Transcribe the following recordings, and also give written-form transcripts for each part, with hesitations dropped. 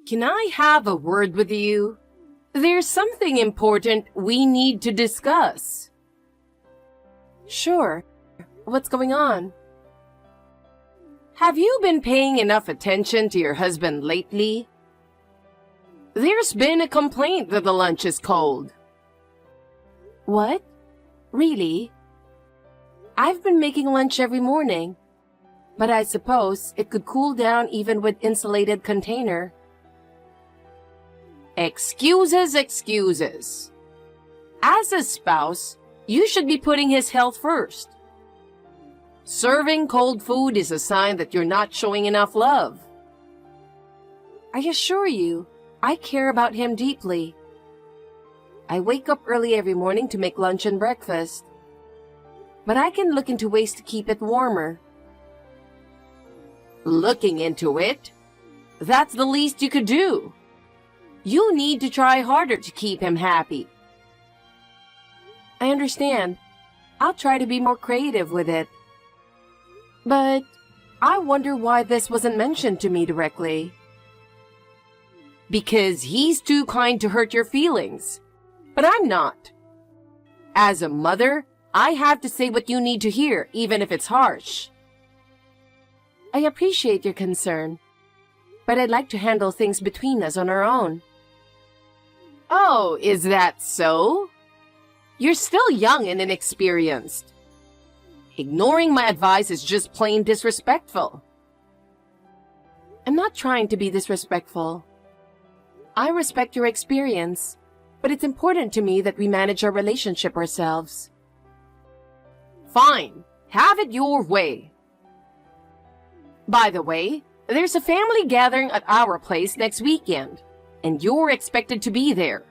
Can I have a word with you? There's something important we need to discuss. Sure. What's going on? Have you been paying enough attention to your husband lately? There's been a complaint that the lunch is cold. What? Really? I've been making lunch every morning, but I suppose it could cool down even with insulated container. Excuses, excuses. As a spouse, you should be putting his health first. Serving cold food is a sign that you're not showing enough love. I assure you, I care about him deeply. I wake up early every morning to make lunch and breakfast, but I can look into ways to keep it warmer. Looking into it? That's the least you could do. You need to try harder to keep him happy. I understand. I'll try to be more creative with it. But I wonder why this wasn't mentioned to me directly. Because he's too kind to hurt your feelings. But I'm not. As a mother, I have to say what you need to hear, even if it's harsh. I appreciate your concern, but I'd like to handle things between us on our own. Oh, is that so? You're still young and inexperienced. Ignoring my advice is just plain disrespectful. I'm not trying to be disrespectful. I respect your experience, but it's important to me that we manage our relationship ourselves. Fine, have it your way. By the way, there's a family gathering at our place next weekend, and you're expected to be there.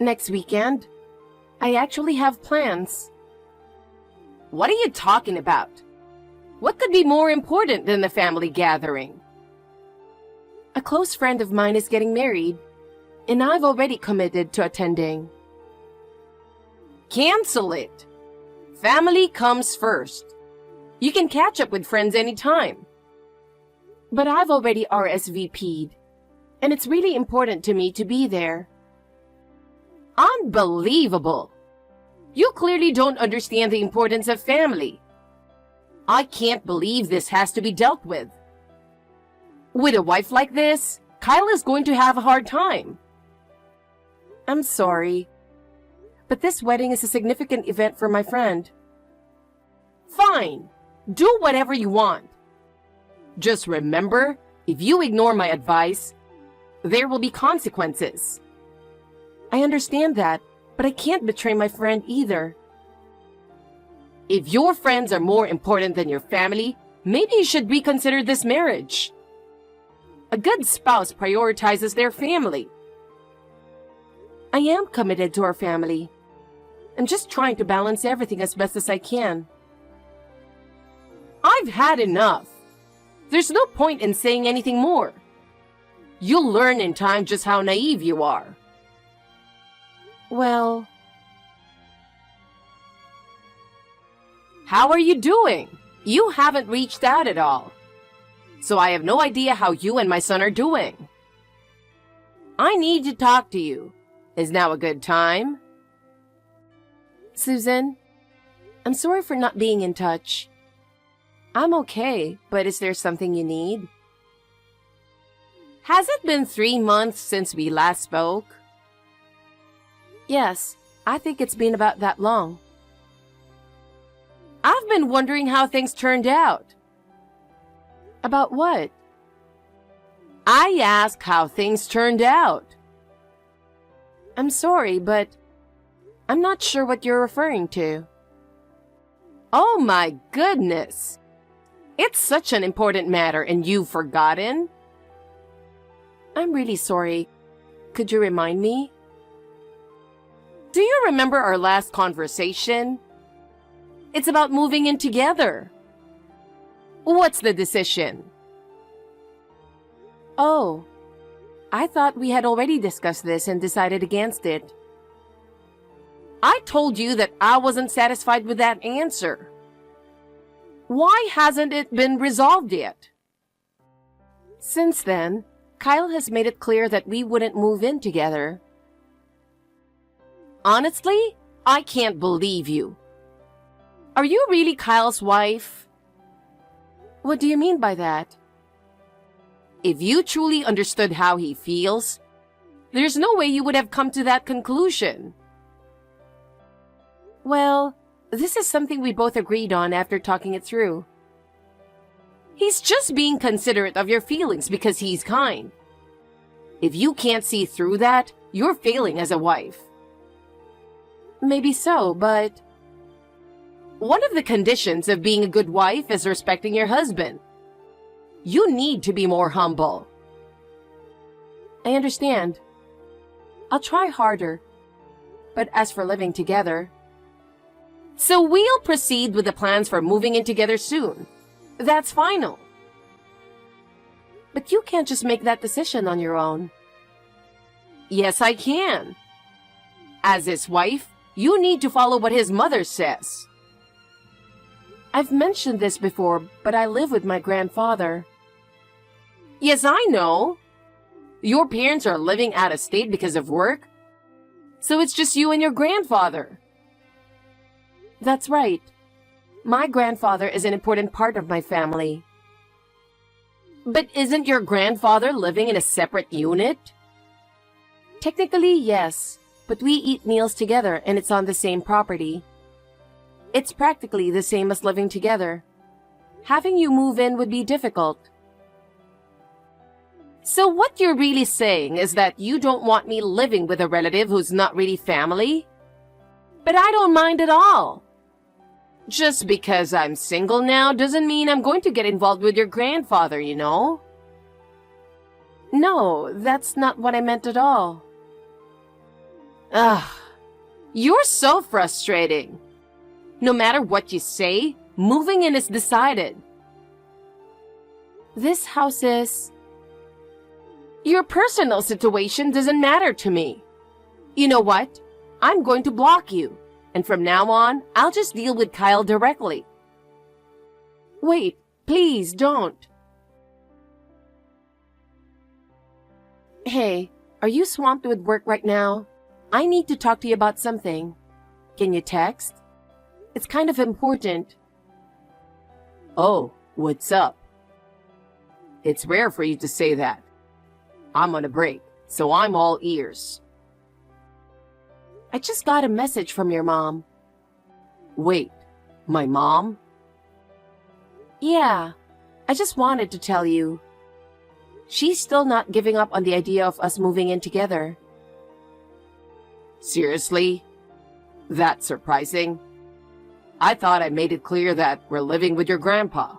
Next weekend? I actually have plans. What are you talking about? What could be more important than the family gathering? A close friend of mine is getting married, and I've already committed to attending. Cancel it. Family comes first. You can catch up with friends anytime. But I've already RSVP'd, and it's really important to me to be there. Unbelievable! You clearly don't understand the importance of family. I can't believe this has to be dealt with. With a wife like this, Kyle is going to have a hard time. I'm sorry, but this wedding is a significant event for my friend. Fine, do whatever you want. Just remember, if you ignore my advice, there will be consequences. I understand that, but I can't betray my friend either. If your friends are more important than your family, maybe you should reconsider this marriage. A good spouse prioritizes their family. I am committed to our family. I'm just trying to balance everything as best as I can. I've had enough. There's no point in saying anything more. You'll learn in time just how naive you are. Well, how are you doing? You haven't reached out at all. So I have no idea how you and my son are doing. I need to talk to you. Is now a good time? Susan, I'm sorry for not being in touch. I'm okay, but is there something you need? Has it been 3 months since we last spoke? Yes, I think it's been about that long. I've been wondering how things turned out. About what? I asked how things turned out. I'm sorry, but I'm not sure what you're referring to. Oh my goodness! It's such an important matter and you've forgotten? I'm really sorry. Could you remind me? Do you remember our last conversation? It's about moving in together. What's the decision? Oh, I thought we had already discussed this and decided against it. I told you that I wasn't satisfied with that answer. Why hasn't it been resolved yet? Since then, Kyle has made it clear that we wouldn't move in together. Honestly, I can't believe you. Are you really Kyle's wife? What do you mean by that? If you truly understood how he feels, there's no way you would have come to that conclusion. Well, this is something we both agreed on after talking it through. He's just being considerate of your feelings because he's kind. If you can't see through that, you're failing as a wife. Maybe so, but one of the conditions of being a good wife is respecting your husband. You need to be more humble. I understand. I'll try harder. But as for living together... So we'll proceed with the plans for moving in together soon. That's final. But you can't just make that decision on your own. Yes, I can. As his wife, you need to follow what his mother says. I've mentioned this before, but I live with my grandfather. Yes, I know. Your parents are living out of state because of work, so it's just you and your grandfather. That's right. My grandfather is an important part of my family. But isn't your grandfather living in a separate unit? Technically, yes, but we eat meals together and it's on the same property. It's practically the same as living together. Having you move in would be difficult. So what you're really saying is that you don't want me living with a relative who's not really family? But I don't mind at all. Just because I'm single now doesn't mean I'm going to get involved with your grandfather, you know? No, that's not what I meant at all. Ugh, you're so frustrating. No matter what you say, moving in is decided. This house is... Your personal situation doesn't matter to me. You know what? I'm going to block you. And from now on, I'll just deal with Kyle directly. Wait, please don't. Hey, are you swamped with work right now? I need to talk to you about something. Can you text? It's kind of important. Oh, what's up? It's rare for you to say that. I'm on a break, so I'm all ears. I just got a message from your mom. Wait, my mom? Yeah, I just wanted to tell you. She's still not giving up on the idea of us moving in together. Seriously? That's surprising. I thought I made it clear that we're living with your grandpa.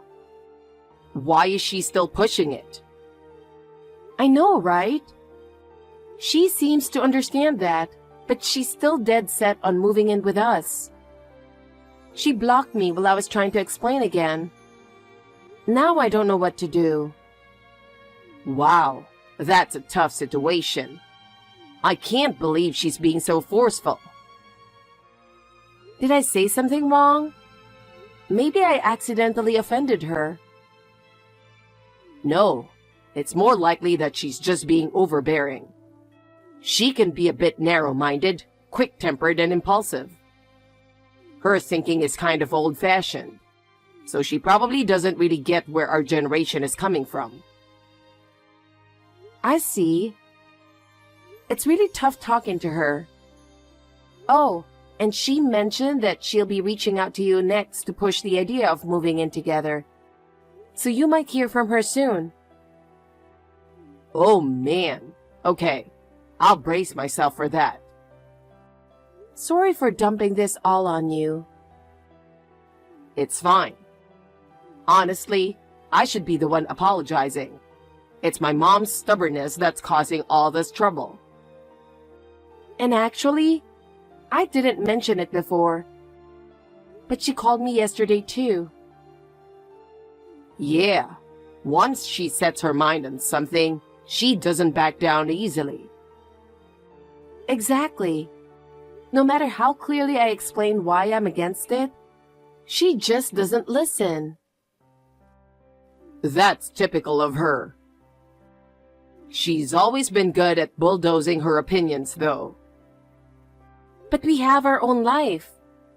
Why is she still pushing it? I know, right? She seems to understand that, but she's still dead set on moving in with us. She blocked me while I was trying to explain again. Now I don't know what to do. Wow, that's a tough situation. I can't believe she's being so forceful. Did I say something wrong? Maybe I accidentally offended her. No, it's more likely that she's just being overbearing. She can be a bit narrow-minded, quick-tempered, and impulsive. Her thinking is kind of old-fashioned, so she probably doesn't really get where our generation is coming from. I see. It's really tough talking to her. Oh, and she mentioned that she'll be reaching out to you next to push the idea of moving in together. So you might hear from her soon. Oh, man. Okay, I'll brace myself for that. Sorry for dumping this all on you. It's fine. Honestly, I should be the one apologizing. It's my mom's stubbornness that's causing all this trouble. And actually, I didn't mention it before. But she called me yesterday too. Yeah, once she sets her mind on something, she doesn't back down easily. Exactly. No matter how clearly I explain why I'm against it, she just doesn't listen. That's typical of her. She's always been good at bulldozing her opinions, though. But we have our own life,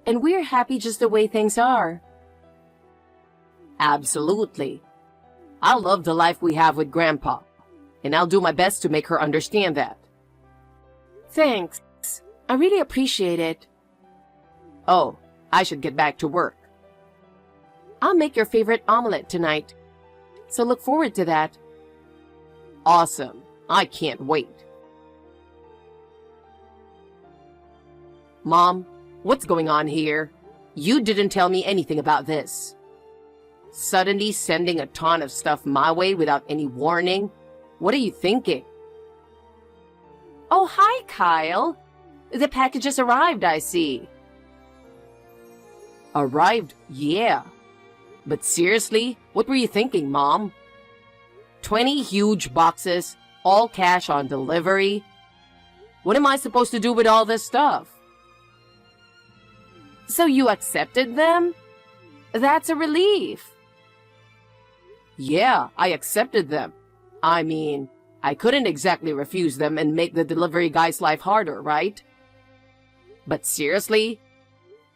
and we're happy just the way things are. Absolutely. I love the life we have with Grandpa, and I'll do my best to make her understand that. Thanks. I really appreciate it. Oh, I should get back to work. I'll make your favorite omelet tonight, so look forward to that. Awesome. I can't wait. Mom, what's going on here? You didn't tell me anything about this. Suddenly sending a ton of stuff my way without any warning? What are you thinking? Oh, hi, Kyle. The packages arrived, I see. Arrived? Yeah. But seriously, what were you thinking, Mom? 20 huge boxes, all cash on delivery? What am I supposed to do with all this stuff? So you accepted them? That's a relief. Yeah, I accepted them. I mean, I couldn't exactly refuse them and make the delivery guy's life harder, right? But seriously,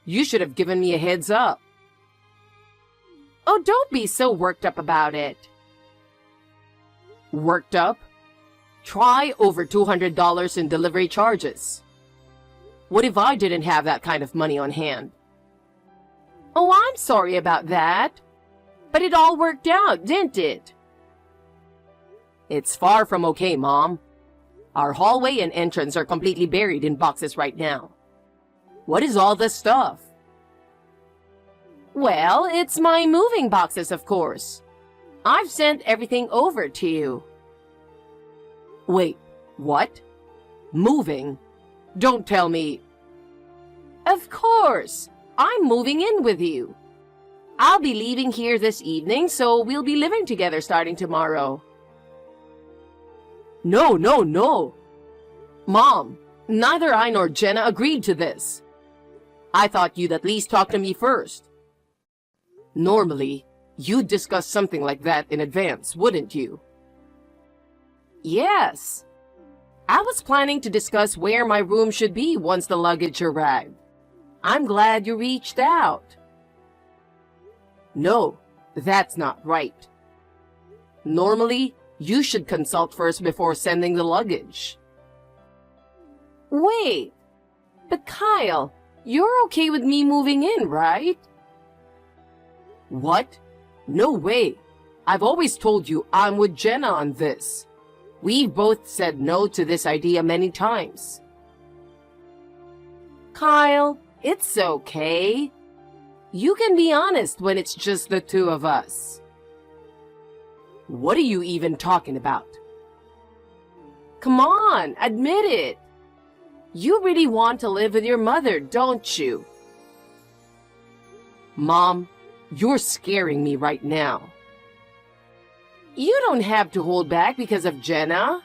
you should have given me a heads up. Oh, don't be so worked up about it. Worked up? Try over $200 in delivery charges. What if I didn't have that kind of money on hand? Oh, I'm sorry about that. But it all worked out, didn't it? It's far from okay, Mom. Our hallway and entrance are completely buried in boxes right now. What is all this stuff? Well, it's my moving boxes, of course. I've sent everything over to you. Wait, what? Moving? Don't tell me. Of course. I'm moving in with you. I'll be leaving here this evening, so we'll be living together starting tomorrow. No, no, no. Mom, neither I nor Jenna agreed to this. I thought you'd at least talk to me first. Normally, you'd discuss something like that in advance, wouldn't you? Yes. I was planning to discuss where my room should be once the luggage arrived. I'm glad you reached out. No, that's not right. Normally, you should consult first before sending the luggage. Wait, but Kyle, you're okay with me moving in, right? What? No way. I've always told you I'm with Jenna on this. We've both said no to this idea many times. Kyle, it's okay. You can be honest when it's just the two of us. What are you even talking about? Come on, admit it. You really want to live with your mother, don't you? Mom, you're scaring me right now. You don't have to hold back because of Jenna.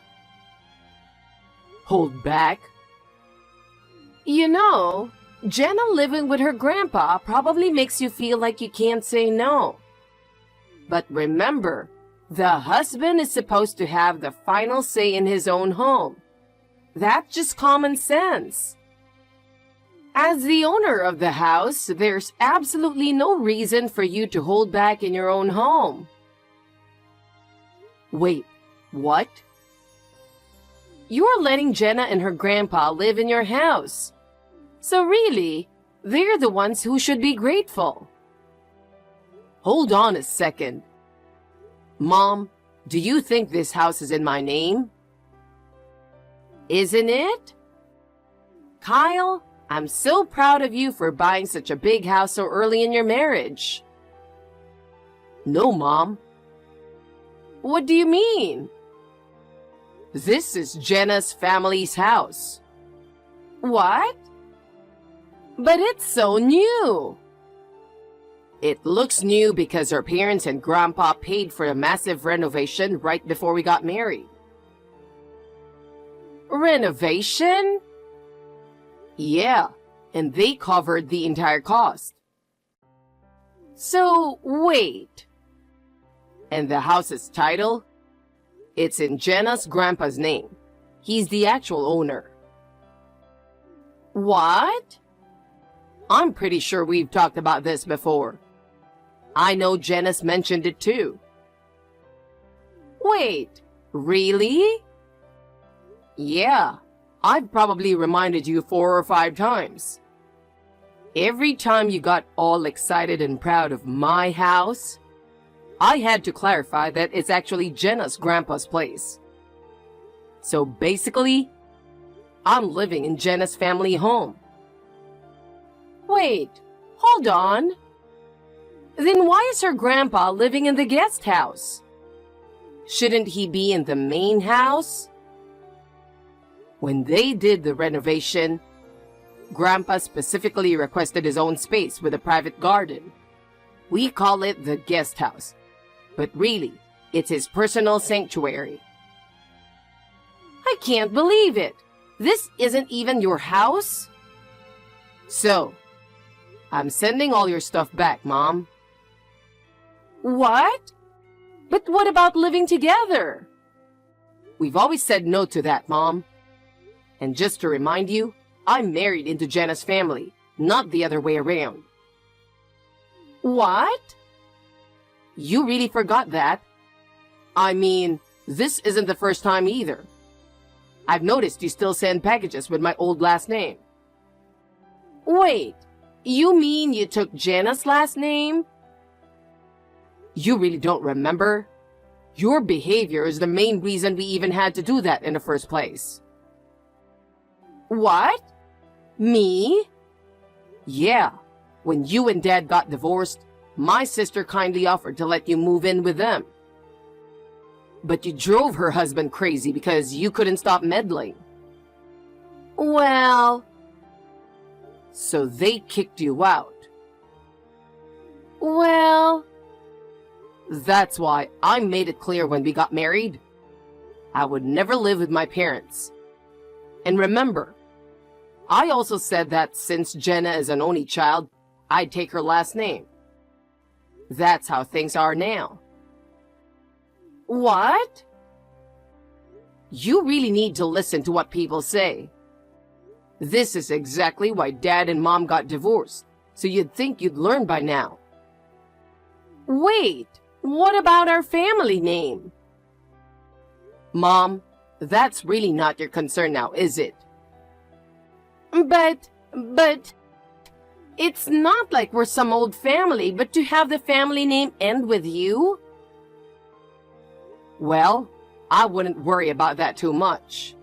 Hold back? You know, Jenna living with her grandpa probably makes you feel like you can't say no. But remember, the husband is supposed to have the final say in his own home. That's just common sense. As the owner of the house, there's absolutely no reason for you to hold back in your own home. Wait, what? You're letting Jenna and her grandpa live in your house. So really, they're the ones who should be grateful. Hold on a second. Mom, do you think this house is in my name? Isn't it? Kyle, I'm so proud of you for buying such a big house so early in your marriage. No, Mom. What do you mean? This is Jenna's family's house. What? But it's so new. It looks new because her parents and grandpa paid for a massive renovation right before we got married. Renovation? Yeah, and they covered the entire cost. So, wait. And the house's title? It's in Jenna's grandpa's name. He's the actual owner. What? I'm pretty sure we've talked about this before. I know Jenna's mentioned it too. Wait, really? Yeah, I've probably reminded you 4 or 5 times. Every time you got all excited and proud of my house, I had to clarify that it's actually Jenna's grandpa's place. So basically, I'm living in Jenna's family home. Wait, hold on. Then why is her grandpa living in the guest house? Shouldn't he be in the main house? When they did the renovation, Grandpa specifically requested his own space with a private garden. We call it the guest house, but really, it's his personal sanctuary. I can't believe it. This isn't even your house? So, I'm sending all your stuff back, Mom. What? But what about living together? We've always said no to that, Mom. And just to remind you, I'm married into Jenna's family, not the other way around. What? You really forgot that? I mean, this isn't the first time either. I've noticed you still send packages with my old last name. Wait, you mean you took Jenna's last name? You really don't remember? Your behavior is the main reason we even had to do that in the first place. What? Me? Yeah, when you and Dad got divorced, my sister kindly offered to let you move in with them. But you drove her husband crazy because you couldn't stop meddling. Well... So they kicked you out. Well... That's why I made it clear when we got married. I would never live with my parents. And remember, I also said that since Jenna is an only child, I'd take her last name. That's how things are now. What? You really need to listen to what people say. This is exactly why Dad and Mom got divorced, so you'd think you'd learn by now. Wait, what about our family name? Mom, that's really not your concern now, is it? But, it's not like we're some old family, but to have the family name end with you? Well, I wouldn't worry about that too much.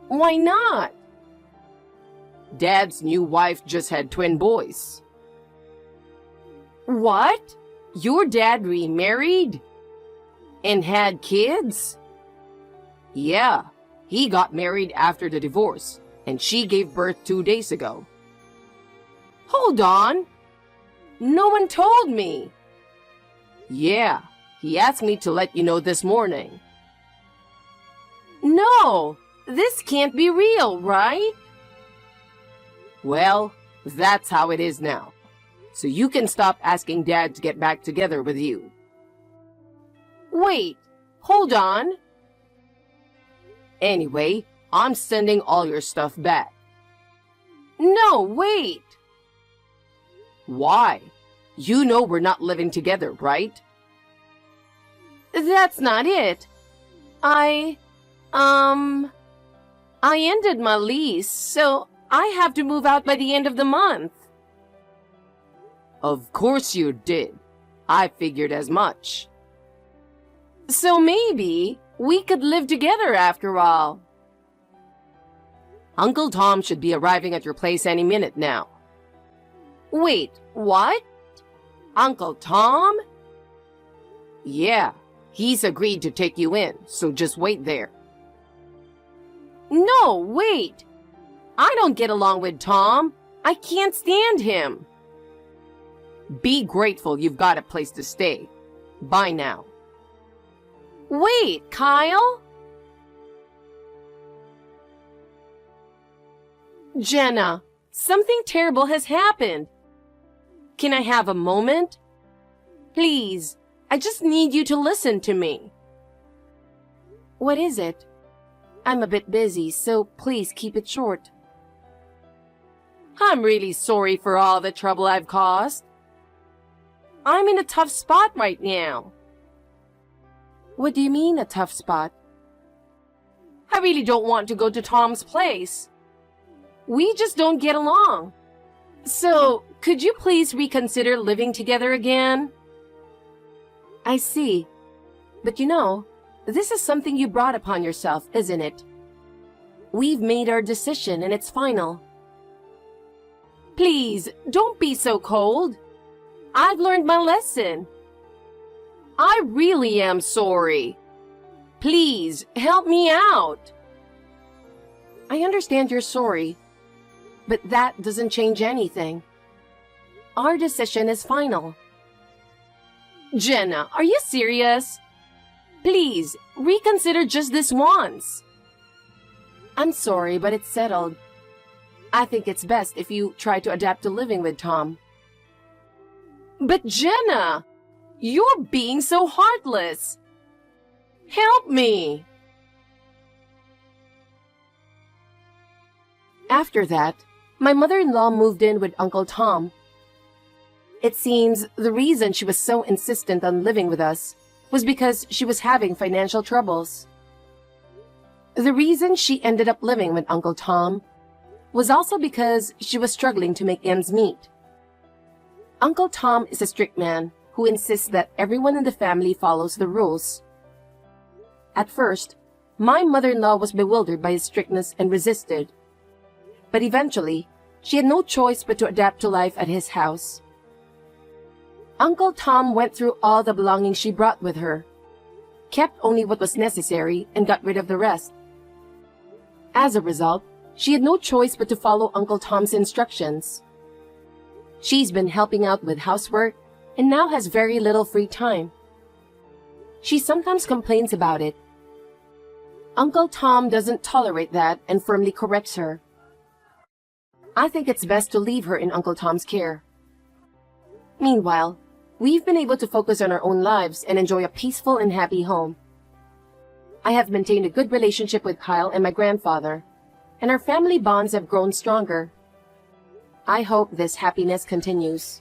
Why not? Dad's new wife just had twin boys. What? Your dad remarried? And had kids? Yeah, he got married after the divorce, and she gave birth 2 days ago. Hold on. No one told me. Yeah, he asked me to let you know this morning. No, this can't be real, right? Well, that's how it is now. So you can stop asking Dad to get back together with you. Wait, hold on. Anyway, I'm sending all your stuff back. No, wait. Why? You know we're not living together, right? That's not it. I ended my lease, so I have to move out by the end of the month. Of course you did. I figured as much. So maybe we could live together after all. Uncle Tom should be arriving at your place any minute now. Wait, what? Uncle Tom? Yeah, he's agreed to take you in, so just wait there. No, wait. I don't get along with Tom. I can't stand him. Be grateful you've got a place to stay. Bye now. Wait, Kyle? Jenna, something terrible has happened. Can I have a moment? Please, I just need you to listen to me. What is it? I'm a bit busy, so please keep it short. I'm really sorry for all the trouble I've caused. I'm in a tough spot right now. What do you mean, a tough spot? I really don't want to go to Tom's place. We just don't get along. So, could you please reconsider living together again? I see. But you know, this is something you brought upon yourself, isn't it? We've made our decision and it's final. Please, don't be so cold. I've learned my lesson. I really am sorry. Please, help me out. I understand you're sorry, but that doesn't change anything. Our decision is final. Jenna, are you serious? Please, reconsider just this once. I'm sorry, but it's settled. I think it's best if you try to adapt to living with Tom. But Jenna, you're being so heartless. Help me. After that, my mother-in-law moved in with Uncle Tom. It seems the reason she was so insistent on living with us was because she was having financial troubles. The reason she ended up living with Uncle Tom was also because she was struggling to make ends meet. Uncle Tom is a strict man who insists that everyone in the family follows the rules. At first, my mother-in-law was bewildered by his strictness and resisted. But eventually, she had no choice but to adapt to life at his house. Uncle Tom went through all the belongings she brought with her, kept only what was necessary, and got rid of the rest. As a result, she had no choice but to follow Uncle Tom's instructions. She's been helping out with housework and now has very little free time. She sometimes complains about it. Uncle Tom doesn't tolerate that and firmly corrects her. I think it's best to leave her in Uncle Tom's care. Meanwhile, we've been able to focus on our own lives and enjoy a peaceful and happy home. I have maintained a good relationship with Kyle and my grandfather, and our family bonds have grown stronger. I hope this happiness continues.